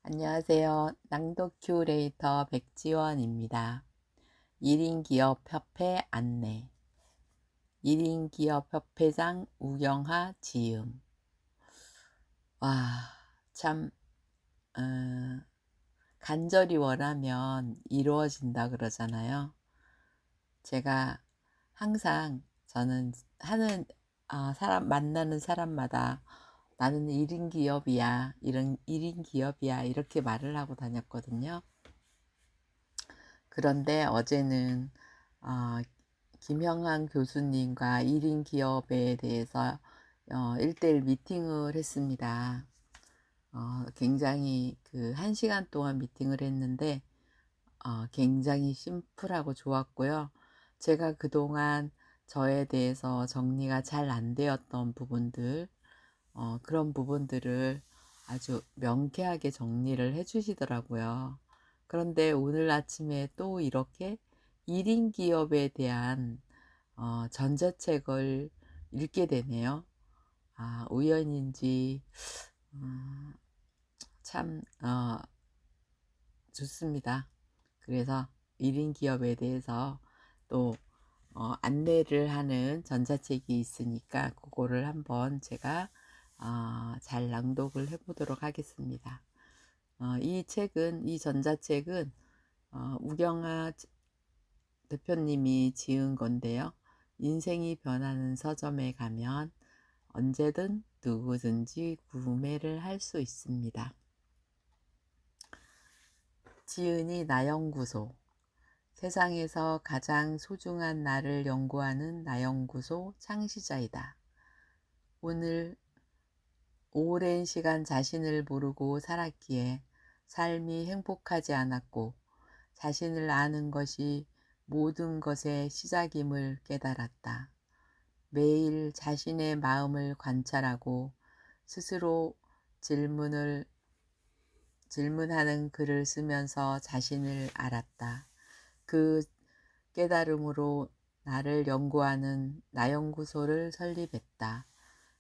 안녕하세요. 낭독 큐레이터 백지원입니다. 1인 기업협회 안내 1인 기업협회장 우경하 지음. 와, 참 간절히 원하면 이루어진다 그러잖아요. 제가 항상 저는 사람 만나는 사람마다 나는 1인 기업이야. 이런 1인 기업이야. 이렇게 말을 하고 다녔거든요. 그런데 어제는 어, 김형한 교수님과 1인 기업에 대해서 1대1 미팅을 했습니다. 굉장히 그 1시간 동안 미팅을 했는데 굉장히 심플하고 좋았고요. 제가 그동안 저에 대해서 정리가 잘 안 되었던 부분들, 그런 부분들을 아주 명쾌하게 정리를 해 주시더라고요. 그런데 오늘 아침에 또 이렇게 1인 기업에 대한 전자책을 읽게 되네요. 우연인지 음, 참 좋습니다. 그래서 1인 기업에 대해서 또 안내를 하는 전자책이 있으니까 그거를 한번 제가 잘 낭독을 해 보도록 하겠습니다. 이 전자책은 우경아 대표님이 지은 건데요. 인생이 변하는 서점에 가면 언제든 누구든지 구매를 할 수 있습니다. 지은이 나연구소. 세상에서 가장 소중한 나를 연구하는 나연구소 창시자이다. 오늘 오랜 시간 자신을 모르고 살았기에 삶이 행복하지 않았고 자신을 아는 것이 모든 것의 시작임을 깨달았다. 매일 자신의 마음을 관찰하고 스스로 질문하는 글을 쓰면서 자신을 알았다. 그 깨달음으로 나를 연구하는 나연구소를 설립했다.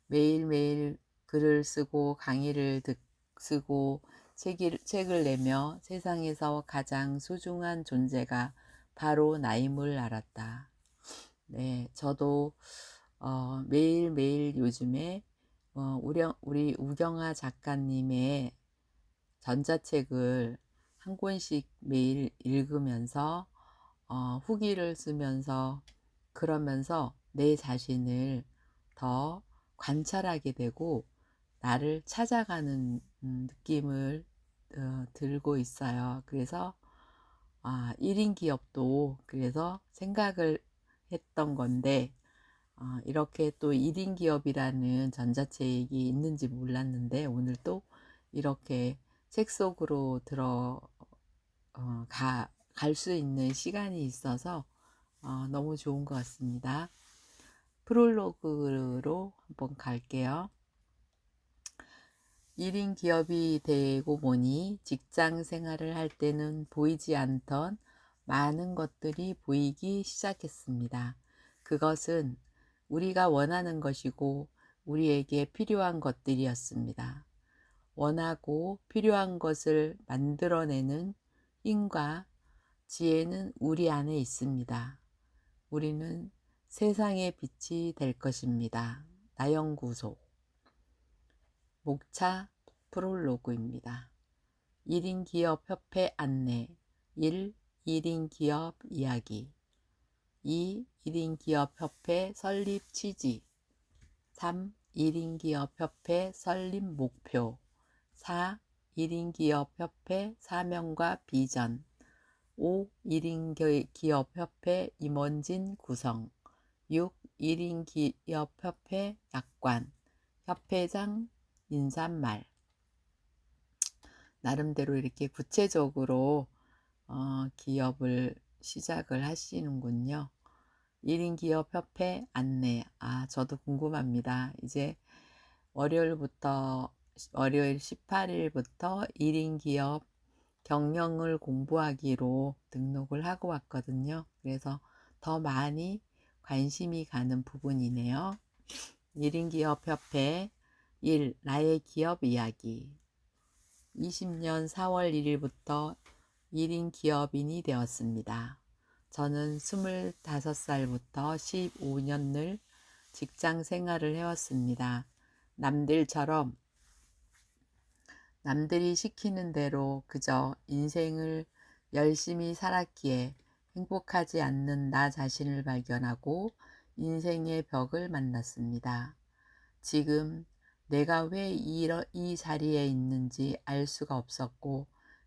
매일매일 글을 쓰고 쓰고 책을 내며 세상에서 가장 소중한 존재가 바로 나임을 알았다. 네, 저도 매일매일 요즘에 우리 우경아 작가님의 전자책을 한 권씩 매일 읽으면서 후기를 쓰면서 그러면서 내 자신을 더 관찰하게 되고 나를 찾아가는 느낌을 들고 있어요. 그래서 1인 기업도 그래서 생각을 했던 건데 이렇게 또 1인 기업이라는 전자책이 있는지 몰랐는데 오늘 또 이렇게 책 속으로 갈 수 있는 시간이 있어서 너무 좋은 것 같습니다. 프롤로그로 한번 갈게요. 1인 기업이 되고 보니 직장 생활을 할 때는 보이지 않던 많은 것들이 보이기 시작했습니다. 그것은 우리가 원하는 것이고 우리에게 필요한 것들이었습니다. 원하고 필요한 것을 만들어내는 힘과 지혜는 우리 안에 있습니다. 우리는 세상의 빛이 될 것입니다. 나연구소 목차 프롤로그입니다. 1인 기업 협회 안내 1. 1인 기업 이야기 2. 1인 기업 협회 설립 취지 3. 1인 기업 협회 설립 목표 4. 1인 기업 협회 사명과 비전 5. 1인 기업 협회 임원진 구성 6. 1인 기업 협회 약관 협회장 인사말 나름대로 이렇게 구체적으로 기업을 시작을 하시는군요. 1인 기업 협회 안내 저도 궁금합니다. 이제 월요일 18일부터 1인 기업 경영을 공부하기로 등록을 하고 왔거든요. 그래서 더 많이 관심이 가는 부분이네요. 1인 기업 협회 1. 나의 기업 이야기 20년 4월 1일부터 1인 기업인이 되었습니다. 저는 25살부터 15년을 직장 생활을 해왔습니다. 남들처럼 남들이 시키는 대로 그저 인생을 열심히 살았기에 행복하지 않는 나 자신을 발견하고 인생의 벽을 만났습니다. 지금 내가 왜 이 자리에 있는지 알 수가 없었고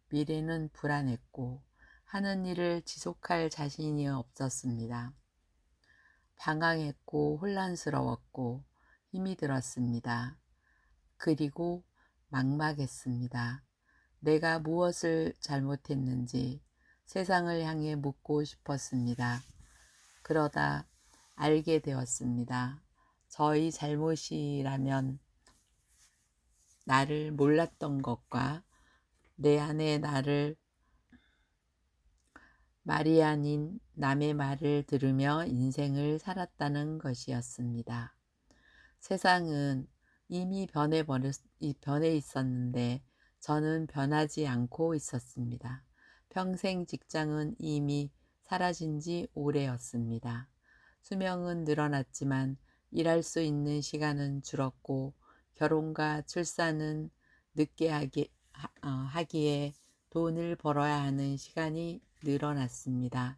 미래는 불안했고 하는 일을 지속할 자신이 없었습니다. 방황했고 혼란스러웠고 힘이 들었습니다. 그리고 막막했습니다. 내가 무엇을 잘못했는지 세상을 향해 묻고 싶었습니다. 그러다 알게 되었습니다. 저의 잘못이라면 나를 몰랐던 것과 내 안에 나를 말이 아닌 남의 말을 들으며 인생을 살았다는 것이었습니다. 세상은 이미 변해 있었는데 저는 변하지 않고 있었습니다. 평생 직장은 이미 사라진 지 오래였습니다. 수명은 늘어났지만 일할 수 있는 시간은 줄었고 결혼과 출산은 늦게 하기에 돈을 벌어야 하는 시간이 늘어났습니다.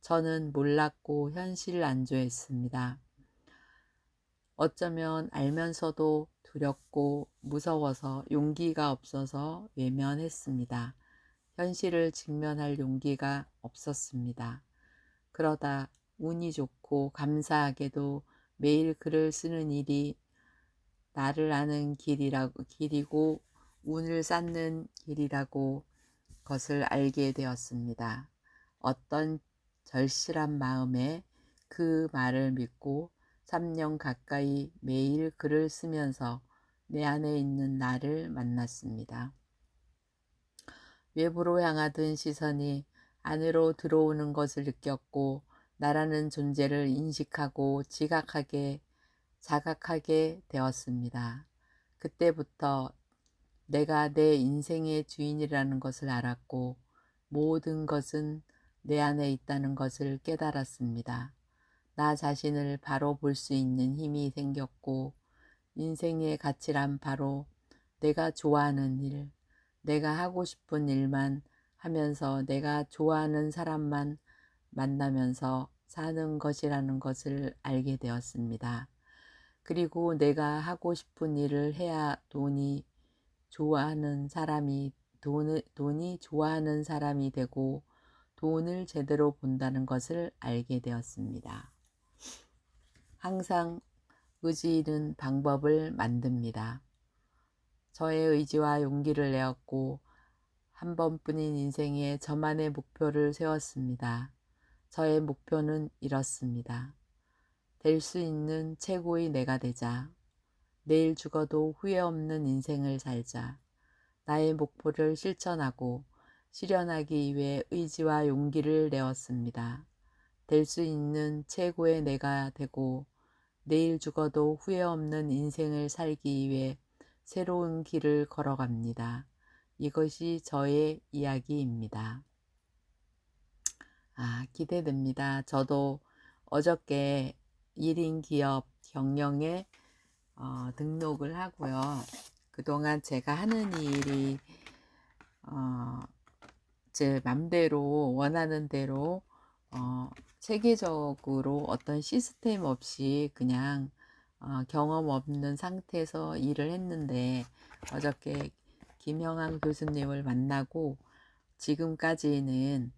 저는 몰랐고 현실을 안주했습니다. 어쩌면 알면서도 두렵고 무서워서 용기가 없어서 외면했습니다. 현실을 직면할 용기가 없었습니다. 그러다 운이 좋고 감사하게도 매일 글을 쓰는 일이 나를 아는 길이고 운을 쌓는 길이라고 것을 알게 되었습니다. 어떤 절실한 마음에 그 말을 믿고 3년 가까이 매일 글을 쓰면서 내 안에 있는 나를 만났습니다. 외부로 향하던 시선이 안으로 들어오는 것을 느꼈고 나라는 존재를 인식하고 자각하게 되었습니다. 그때부터 내가 내 인생의 주인이라는 것을 알았고 모든 것은 내 안에 있다는 것을 깨달았습니다. 나 자신을 바로 볼 수 있는 힘이 생겼고 인생의 가치란 바로 내가 좋아하는 일, 내가 하고 싶은 일만 하면서 내가 좋아하는 사람만 만나면서 사는 것이라는 것을 알게 되었습니다. 그리고 내가 하고 싶은 일을 해야 돈이 좋아하는 사람이 되고 돈을 제대로 본다는 것을 알게 되었습니다. 항상 의지는 방법을 만듭니다. 저의 의지와 용기를 내었고 한 번뿐인 인생에 저만의 목표를 세웠습니다. 저의 목표는 이렇습니다. 될 수 있는 최고의 내가 되자. 내일 죽어도 후회 없는 인생을 살자. 나의 목표를 실천하고 실현하기 위해 의지와 용기를 내었습니다. 될 수 있는 최고의 내가 되고 내일 죽어도 후회 없는 인생을 살기 위해 새로운 길을 걸어갑니다. 이것이 저의 이야기입니다. 기대됩니다. 저도 어저께 1인 기업 경영에 등록을 하고요. 그동안 제가 하는 일이 제 맘대로 원하는 대로 체계적으로 어떤 시스템 없이 그냥 경험 없는 상태에서 일을 했는데 어저께 김영환 교수님을 만나고 지금까지는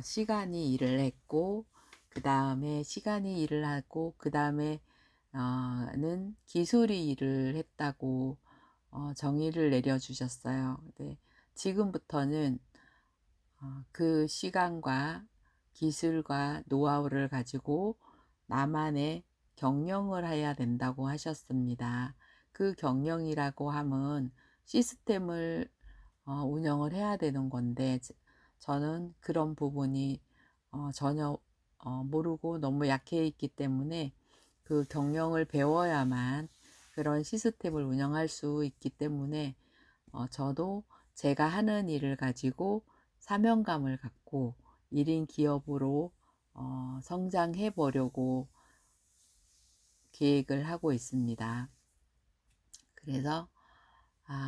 시간이 일을 했고 그 다음에 는 기술이 일을 했다고 정의를 내려주셨어요. 네, 지금부터는 그 시간과 기술과 노하우를 가지고 나만의 경영을 해야 된다고 하셨습니다. 그 경영이라고 하면 시스템을 운영을 해야 되는 건데 저는 그런 부분이 전혀 모르고 너무 약해 있기 때문에 그 경영을 배워야만 그런 시스템을 운영할 수 있기 때문에 저도 제가 하는 일을 가지고 사명감을 갖고 1인 기업으로 성장해 보려고 계획을 하고 있습니다. 그래서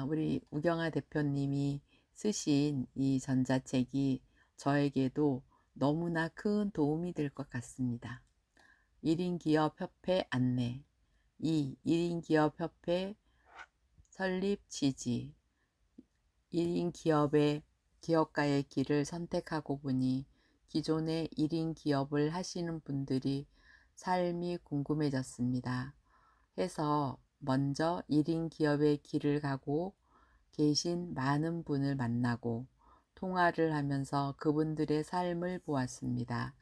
우리 우경아 대표님이 쓰신 이 전자책이 저에게도 너무나 큰 도움이 될 것 같습니다. 1인 기업협회 안내 2. 1인 기업협회 설립 취지 1인 기업가의 길을 선택하고 보니 기존의 1인 기업을 하시는 분들이 삶이 궁금해졌습니다. 해서 먼저 1인 기업의 길을 가고 계신 많은 분을 만나고 통화를 하면서 그분들의 삶을 보았습니다.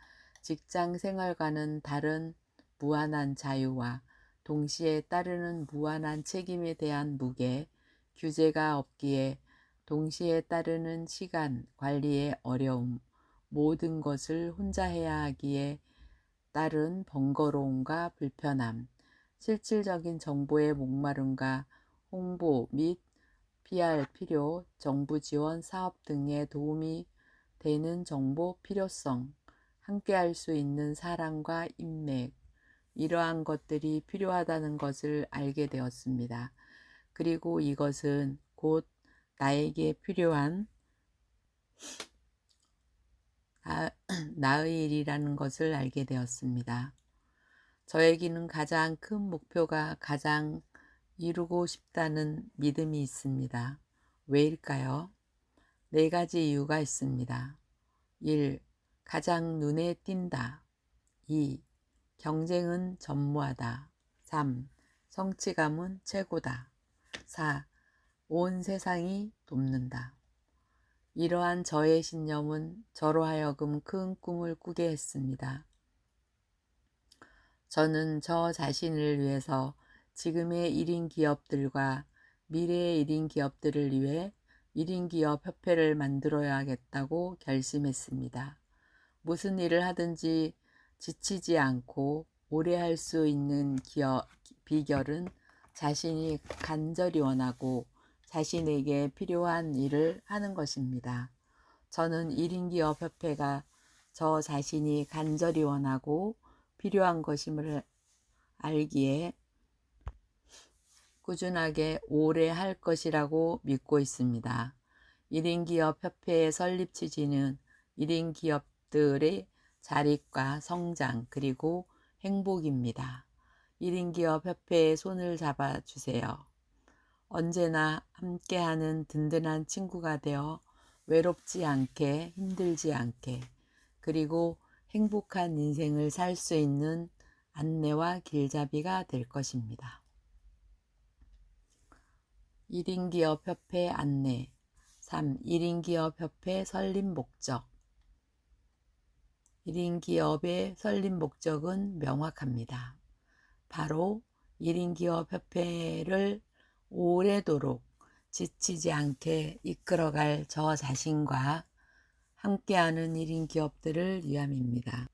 직장 생활과는 다른 무한한 자유와 동시에 따르는 무한한 책임에 대한 무게, 규제가 없기에 동시에 따르는 시간 관리의 어려움, 모든 것을 혼자 해야 하기에 따른 번거로움과 불편함, 실질적인 정보의 목마름과 홍보 및 PR 필요, 정부 지원 사업 등에 도움이 되는 정보 필요성, 함께할 수 있는 사랑과 인맥, 이러한 것들이 필요하다는 것을 알게 되었습니다. 그리고 이것은 곧 나에게 필요한 나의 일이라는 것을 알게 되었습니다. 저에게는 가장 큰 목표가 가장 이루고 싶다는 믿음이 있습니다. 왜일까요? 4가지 이유가 있습니다. 1. 가장 눈에 띈다. 2. 경쟁은 전무하다. 3. 성취감은 최고다. 4. 온 세상이 돕는다. 이러한 저의 신념은 저로 하여금 큰 꿈을 꾸게 했습니다. 저는 저 자신을 위해서 지금의 1인 기업들과 미래의 1인 기업들을 위해 1인 기업 협회를 만들어야겠다고 결심했습니다. 무슨 일을 하든지 지치지 않고 오래 할 수 있는 비결은 자신이 간절히 원하고 자신에게 필요한 일을 하는 것입니다. 저는 1인 기업 협회가 저 자신이 간절히 원하고 필요한 것임을 알기에 꾸준하게 오래 할 것이라고 믿고 있습니다. 1인 기업 협회의 설립 취지는 1인 기업들의 자립과 성장 그리고 행복입니다. 1인 기업 협회의 손을 잡아주세요. 언제나 함께하는 든든한 친구가 되어 외롭지 않게 힘들지 않게 그리고 행복한 인생을 살 수 있는 안내와 길잡이가 될 것입니다. 1인 기업 협회 안내 3. 1인 기업 협회 설립 목적 1인 기업의 설립 목적은 명확합니다. 바로 1인 기업 협회를 오래도록 지치지 않게 이끌어갈 저 자신과 함께하는 1인 기업들을 위함입니다.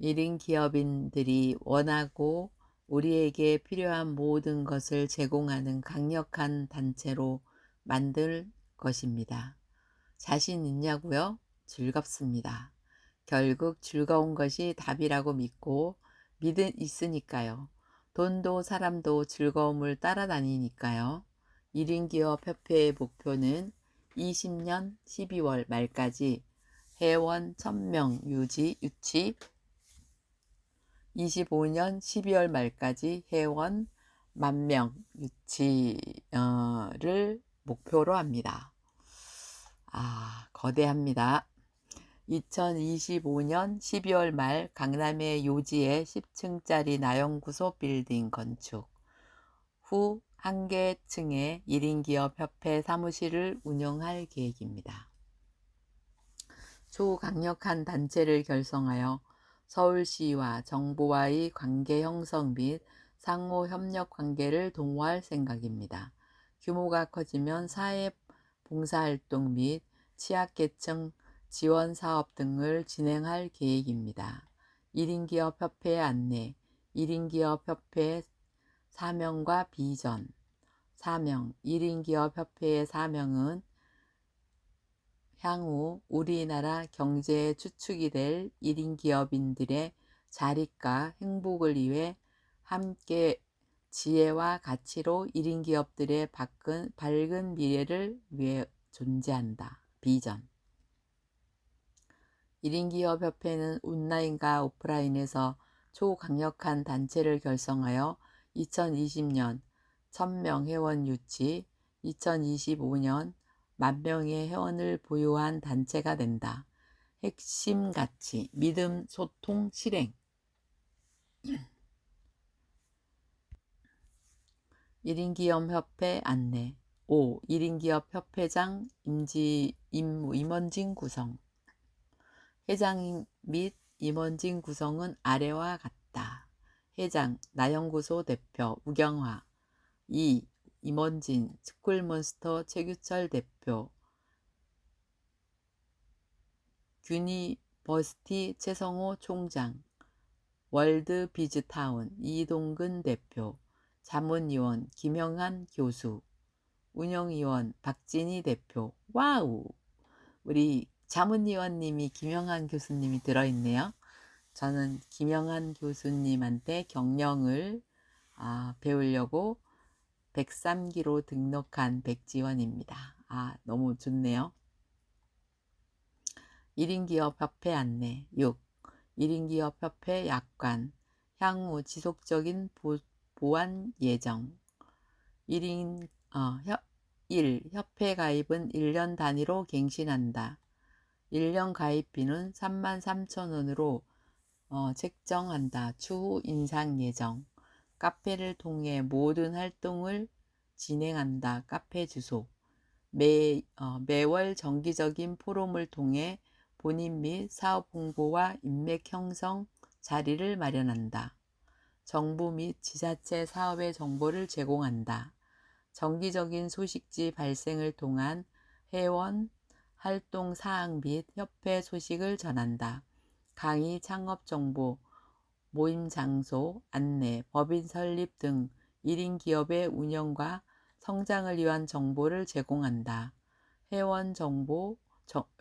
1인 기업인들이 원하고 우리에게 필요한 모든 것을 제공하는 강력한 단체로 만들 것입니다. 자신 있냐고요? 즐겁습니다. 결국 즐거운 것이 답이라고 믿고 있으니까요. 돈도 사람도 즐거움을 따라다니니까요. 1인 기업 협회의 목표는 20년 12월 말까지 회원 1000명 유치 25년 12월 말까지 회원 10,000명 유치를 목표로 합니다. 거대합니다. 2025년 12월 말 강남의 요지에 10층짜리 나영구소 빌딩 건축 후 한 개 층의 1인 기업 협회 사무실을 운영할 계획입니다. 초강력한 단체를 결성하여 서울시와 정부와의 관계 형성 및 상호 협력 관계를 도모할 생각입니다. 규모가 커지면 사회 봉사활동 및 취약계층 지원 사업 등을 진행할 계획입니다. 1인 기업 협회 안내 1인 기업 협회 사명과 비전 사명, 1인 기업 협회의 사명은 향후 우리나라 경제의 주축이 될 1인 기업인들의 자립과 행복을 위해 함께 지혜와 가치로 1인 기업들의 밝은 미래를 위해 존재한다. 비전. 1인 기업 협회는 온라인과 오프라인에서 초강력한 단체를 결성하여 2020년 1000명 회원 유치, 2025년 10,000명의 회원을 보유한 단체가 된다. 핵심 가치, 믿음, 소통, 실행. 1인 기업 협회 안내. 5. 1인 기업 협회장 임원진 구성. 회장 및 임원진 구성은 아래와 같다. 회장, 나연구소 대표 우경화. 2. 임원진, 스쿨몬스터 최규철 대표. 균이버시티 최성호 총장. 월드 비즈타운 이동근 대표. 자문위원 김영한 교수. 운영위원 박진희 대표. 와우! 우리 자문위원님이 김영한 교수님이 들어있네요. 저는 김영한 교수님한테 경영을 배우려고 103기로 등록한 백지원입니다. 너무 좋네요. 1인 기업 협회 안내. 6. 1인 기업 협회 약관. 향후 지속적인 보완 예정. 1. 협회 가입은 1년 단위로 갱신한다. 1년 가입비는 33,000원으로 책정한다. 추후 인상 예정. 카페를 통해 모든 활동을 진행한다. 카페 주소. 매월 정기적인 포럼을 통해 본인 및 사업 홍보와 인맥 형성 자리를 마련한다. 정부 및 지자체 사업의 정보를 제공한다. 정기적인 소식지 발생을 통한 회원 활동 사항 및 협회 소식을 전한다. 강의 창업 정보, 모임 장소, 안내, 법인 설립 등 1인 기업의 운영과 성장을 위한 정보를 제공한다. 회원 정보,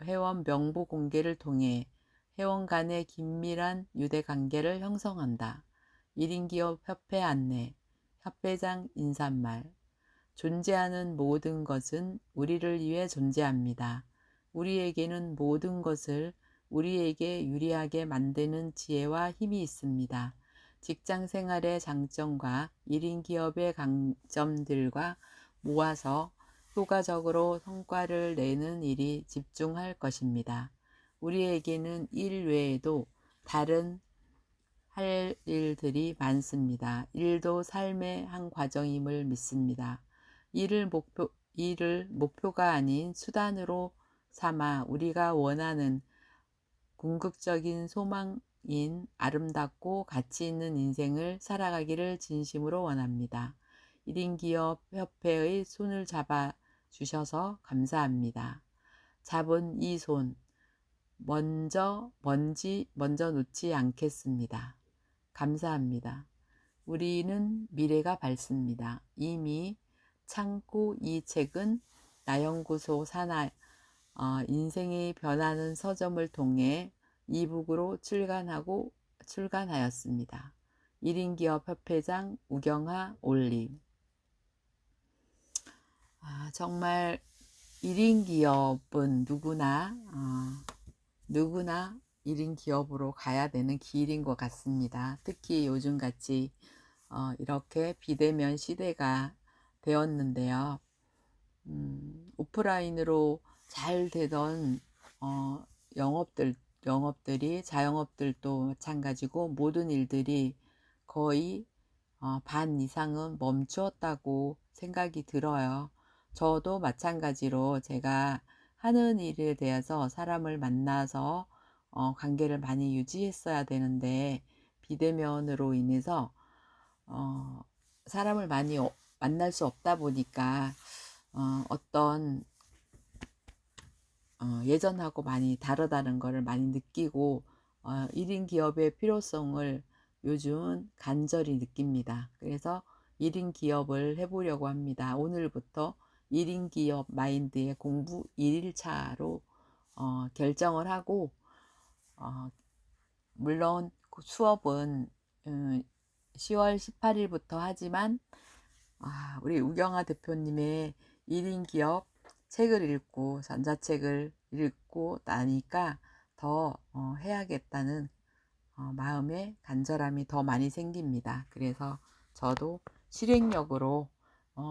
회원 명부 공개를 통해 회원 간의 긴밀한 유대관계를 형성한다. 1인 기업 협회 안내, 협회장 인사말. 존재하는 모든 것은 우리를 위해 존재합니다. 우리에게는 모든 것을 우리에게 유리하게 만드는 지혜와 힘이 있습니다. 직장 생활의 장점과 1인 기업의 강점들과 모아서 효과적으로 성과를 내는 일이 집중할 것입니다. 우리에게는 일 외에도 다른 할 일들이 많습니다. 일도 삶의 한 과정임을 믿습니다. 일을 목표가 아닌 수단으로 삼아 우리가 원하는 궁극적인 소망인 아름답고 가치 있는 인생을 살아가기를 진심으로 원합니다. 1인 기업 협회의 손을 잡아 주셔서 감사합니다. 잡은 이 손 먼저 놓지 않겠습니다. 감사합니다. 우리는 미래가 밝습니다. 이미 창고 이 책은 나연구소 산하 인생이 변하는 서점을 통해 이북으로 출간하였습니다. 1인 기업 협회장 우경화 올림. 정말 1인 기업은 누구나 1인 기업으로 가야 되는 길인 것 같습니다. 특히 요즘같이 이렇게 비대면 시대가 되었는데요. 오프라인으로 잘 되던 영업들이 자영업들도 마찬가지고 모든 일들이 거의 반 이상은 멈추었다고 생각이 들어요. 저도 마찬가지로 제가 하는 일에 대해서 사람을 만나서 관계를 많이 유지했어야 되는데 비대면으로 인해서 사람을 많이 만날 수 없다 보니까 어떤 예전하고 많이 다르다는 것을 많이 느끼고 1인 기업의 필요성을 요즘은 간절히 느낍니다. 그래서 1인 기업을 해 보려고 합니다. 오늘부터 1인 기업 마인드의 공부 1 일차로 결정을 하고, 어 물론 그 수업은 10월 18 일부터 하지만, 우리 우경아 대표님의 1인 기업 책을 읽고 전자책을 읽고 나니까 더 해야겠다는 마음에 간절함이 더 많이 생깁니다. 그래서 저도 실행력으로,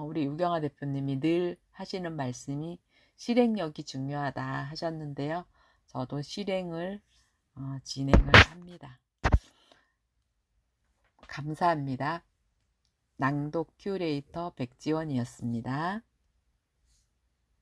우리 유경아 대표님이 늘 하시는 말씀이 실행력이 중요하다 하셨는데요. 저도 실행을 진행을 합니다. 감사합니다. 낭독 큐레이터 백지원이었습니다.